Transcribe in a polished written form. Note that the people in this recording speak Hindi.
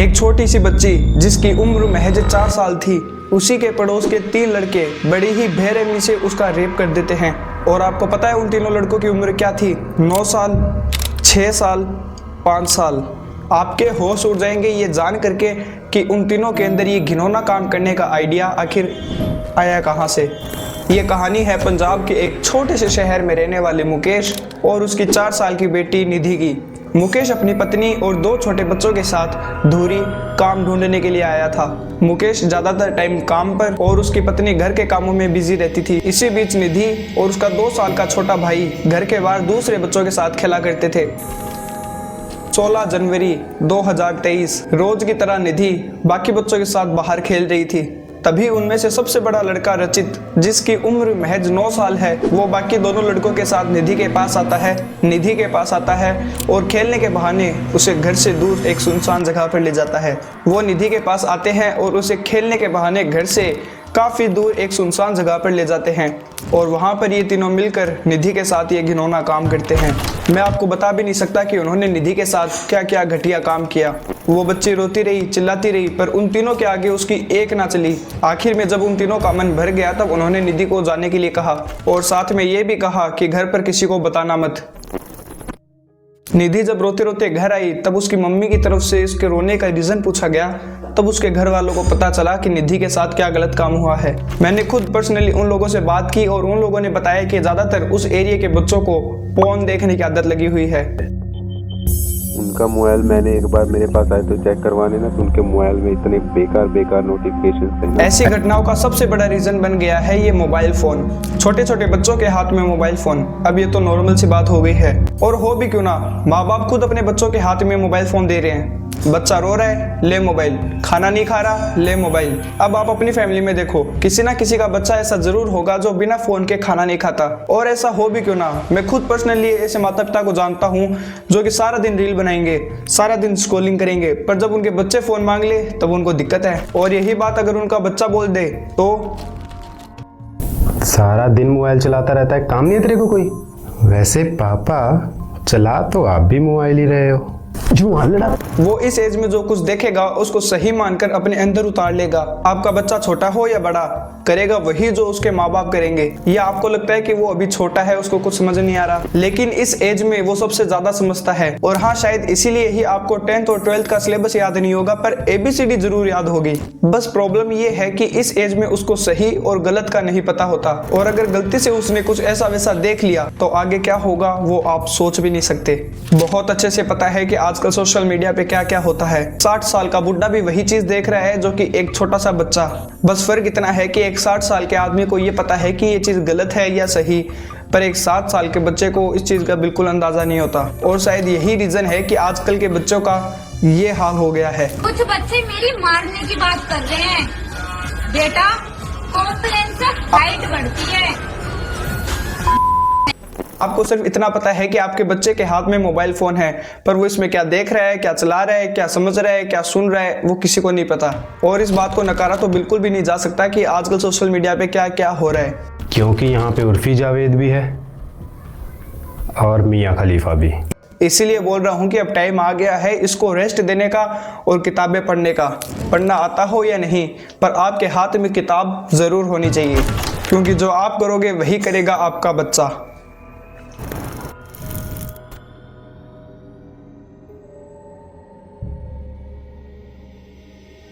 एक छोटी सी बच्ची जिसकी उम्र महज 4 साल थी, उसी के पड़ोस के 3 लड़के बड़ी ही बेरहमी से उसका रेप कर देते हैं। और आपको पता है उन तीनों लड़कों की उम्र क्या थी? 9 साल, 6 साल, 5 साल। आपके होश उड़ जाएंगे ये जान करके कि उन तीनों के अंदर ये घिनौना काम करने का आइडिया आखिर आया कहाँ से। ये कहानी है पंजाब के एक छोटे से शहर में रहने वाले मुकेश और उसकी 4 साल की बेटी निधि की। मुकेश अपनी पत्नी और 2 छोटे बच्चों के साथ धूरी काम ढूंढने के लिए आया था। मुकेश ज्यादातर टाइम काम पर और उसकी पत्नी घर के कामों में बिजी रहती थी। इसी बीच निधि और उसका 2 साल का छोटा भाई घर के बाहर दूसरे बच्चों के साथ खेला करते थे। 16 जनवरी 2023 रोज की तरह निधि बाकी बच्चों के साथ बाहर खेल रही थी। तभी उनमें से सबसे बड़ा लड़का रचित, जिसकी उम्र महज 9 साल है, वो बाकी दोनों लड़कों के साथ निधि के पास आता है और खेलने के बहाने उसे घर से दूर एक सुनसान जगह पर ले जाता है। वो निधि के पास आते हैं और उसे खेलने के बहाने घर से काफी दूर एक सुनसान जगह पर ले जाते हैं और वहां पर ये तीनों मिलकर निधि के साथ ये घिनौना काम करते हैं। मैं आपको बता भी नहीं सकता कि उन्होंने निधि के साथ क्या क्या घटिया काम किया। वो बच्ची रोती रही, चिल्लाती रही, पर उन तीनों के आगे उसकी एक ना चली। आखिर में जब उन तीनों का मन भर गया तब उन्होंने निधि को जाने के लिए कहा और साथ में ये भी कहा कि घर पर किसी को बताना मत। निधि जब रोते रोते घर आई तब उसकी मम्मी की तरफ से इसके रोने का रीजन पूछा गया। तब उसके घर वालों को पता चला कि निधि के साथ क्या गलत काम हुआ है। मैंने खुद पर्सनली उन लोगों से बात की और उन लोगों ने बताया कि ज्यादातर उस एरिया के बच्चों को पोर्न देखने की आदत लगी हुई है। उनका मोबाइल मैंने एक बार मेरे पास आए तो चेक करवाने ना, तो उनके मोबाइल में इतने बेकार नोटिफिकेशन थे। ऐसी घटनाओं का सबसे बड़ा रीजन बन गया है ये मोबाइल फोन। छोटे छोटे बच्चों के हाथ में मोबाइल फोन, अब ये तो नॉर्मल सी बात हो गई है। और हो भी क्यों ना, माँ बाप खुद अपने बच्चों के हाथ में मोबाइल फोन दे रहे हैं। बच्चा रो रहा है, ले मोबाइल, खाना नहीं खा रहा, ले मोबाइल। अब आप अपनी फैमिली में देखो, किसी ना किसी का बच्चा ऐसा जरूर होगा जो बिना फोन के खाना नहीं खाता। और ऐसा हो भी क्यों ना, मैं खुद पर्सनली ऐसे माता पिता को जानता हूँ जो कि सारा दिन रील बनाएंगे, सारा दिन स्क्रॉलिंग करेंगे, पर जब उनके बच्चे फोन मांग ले तब उनको दिक्कत है। और यही बात अगर उनका बच्चा बोल दे तो सारा दिन मोबाइल चलाता रहता है, काम नहीं है तेरे को कोई? वैसे पापा चला तो आप भी मोबाइल ही रहे हो। वो इस एज में जो कुछ देखेगा उसको सही मानकर अपने अंदर उतार लेगा। आपका बच्चा छोटा हो या बड़ा, करेगा वही जो उसके माँ बाप करेंगे। या आपको लगता है कि वो अभी छोटा है, उसको कुछ समझ नहीं आ रहा, लेकिन इस एज में वो सबसे ज्यादा समझता है। और हाँ, शायद इसीलिए ही आपको 10th और 12th का सिलेबस याद नहीं होगा, पर ABCD जरूर याद होगी। बस प्रॉब्लम ये है कि इस एज में उसको सही और गलत का नहीं पता होता, और अगर गलती से उसने कुछ ऐसा वैसा देख लिया तो आगे क्या होगा वो आप सोच भी नहीं सकते। बहुत अच्छे से पता है कि आजकल सोशल मीडिया पे क्या क्या होता है। 60 साल का बुढ़ा भी वही चीज देख रहा है जो कि एक छोटा सा बच्चा। बस फर्क इतना है कि एक 60 साल के आदमी को ये पता है कि ये चीज गलत है या सही, पर एक 7 साल के बच्चे को इस चीज का बिल्कुल अंदाजा नहीं होता। और शायद यही रीजन है कि आजकल के बच्चों का ये हाल हो गया है। कुछ बच्चे मेरी मारने की बात कर रहे हैं। बेटा, कॉम्प्लेन से हाइट बढ़ती है। आपको सिर्फ इतना पता है कि आपके बच्चे के हाथ में मोबाइल फोन है, पर वो इसमें क्या देख रहा है, क्या चला रहा है, क्या समझ रहा है, क्या सुन रहा है, वो किसी को नहीं पता। और इस बात को नकारा तो बिल्कुल भी नहीं जा सकता कि आजकल सोशल मीडिया पे क्या क्या हो रहा है, क्योंकि यहाँ पे उर्फी जावेद भी है और मियाँ खलीफा भी। इसीलिए बोल रहा हूँ कि अब टाइम आ गया है इसको रेस्ट देने का और किताबें पढ़ने का। पढ़ना आता हो या नहीं, पर आपके हाथ में किताब जरूर होनी चाहिए, क्योंकि जो आप करोगे वही करेगा आपका बच्चा।